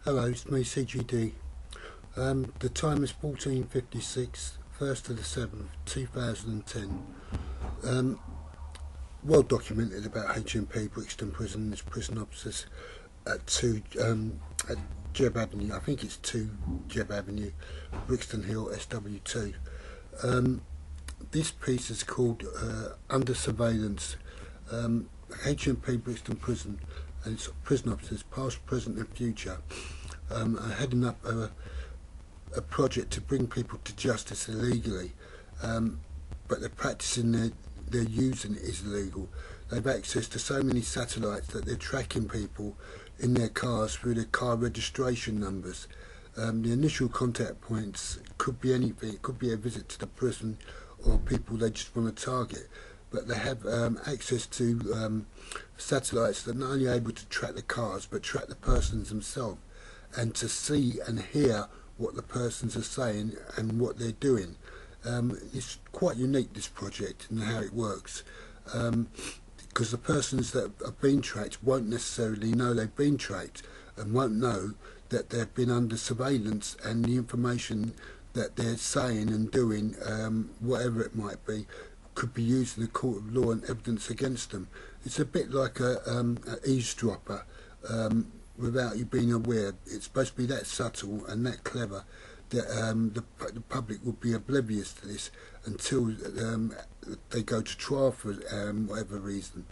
Hello, it's me, CGD. The time is 14:56, 1st of the 7th, 2010. Well documented about HMP Brixton Prison and its prison officers at Jebb Avenue. I think it's 2 Jebb Avenue, Brixton Hill, SW2. This piece is called Under Surveillance. HMP Brixton Prison and its prison officers, past, present and future, are heading up a project to bring people to justice illegally, but the practicing they're using is illegal. They've access to so many satellites that they're tracking people in their cars through their car registration numbers. The initial contact points could be anything. It could be a visit to the prison or people they just want to target, but they have access to satellites that are not only able to track the cars but track the persons themselves, and to see and hear what the persons are saying and what they're doing. It's quite unique, this project, and how it works, because the persons that have been tracked won't necessarily know they've been tracked and won't know that they've been under surveillance, and the information that they're saying and doing, whatever it might be, could be used in a court of law and evidence against them. It's a bit like a eavesdropper, without you being aware. It's supposed to be that subtle and that clever that the public will be oblivious to this until they go to trial for whatever reason.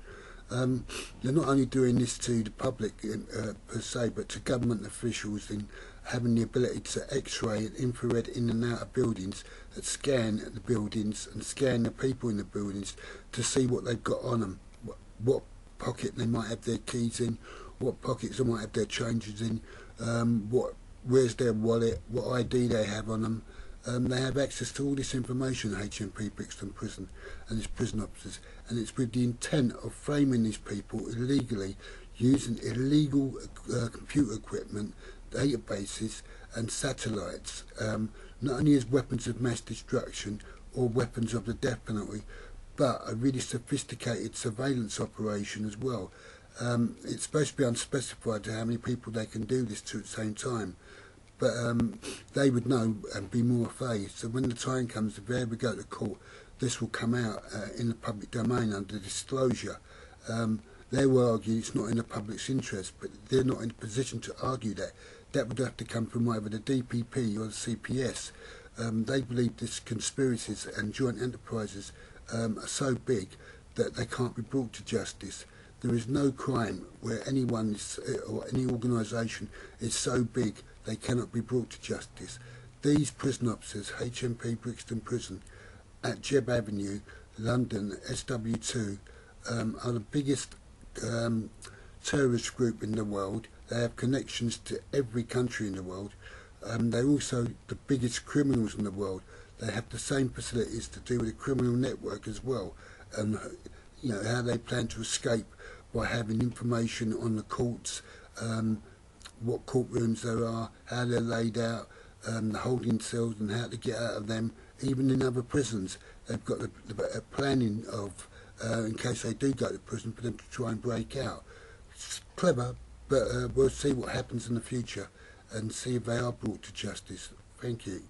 They're not only doing this to the public per se, but to government officials in having the ability to x-ray and infrared in and out of buildings, that scan the buildings and scan the people in the buildings to see what they've got on them, what pocket they might have their keys in, what pockets they might have their changes in, where's their wallet, what ID they have on them. They have access to all this information at HMP Brixton Prison and its prison officers, and it's with the intent of framing these people illegally, using illegal computer equipment, databases and satellites, not only as weapons of mass destruction or weapons of the death penalty, but a really sophisticated surveillance operation as well. It's supposed to be unspecified to how many people they can do this to at the same time, but they would know and be more phased. So when the time comes, if they ever go to court, this will come out in the public domain under disclosure. They will argue it's not in the public's interest, but they're not in a position to argue that. That would have to come from either the DPP or the CPS. They believe this conspiracies and joint enterprises are so big that they can't be brought to justice. There is no crime where anyone is, or any organisation is so big they cannot be brought to justice. These prison officers, HMP Brixton Prison at Jebb Avenue, London, SW2, are the biggest terrorist group in the world. They have connections to every country in the world. They're also the biggest criminals in the world. They have the same facilities to do with the criminal network as well, and you know how they plan to escape by having information on the courts, what courtrooms there are, how they're laid out, the holding cells and how to get out of them. Even in other prisons, they've got the planning of, in case they do go to prison, for them to try and break out. It's clever, but we'll see what happens in the future and see if they are brought to justice. Thank you.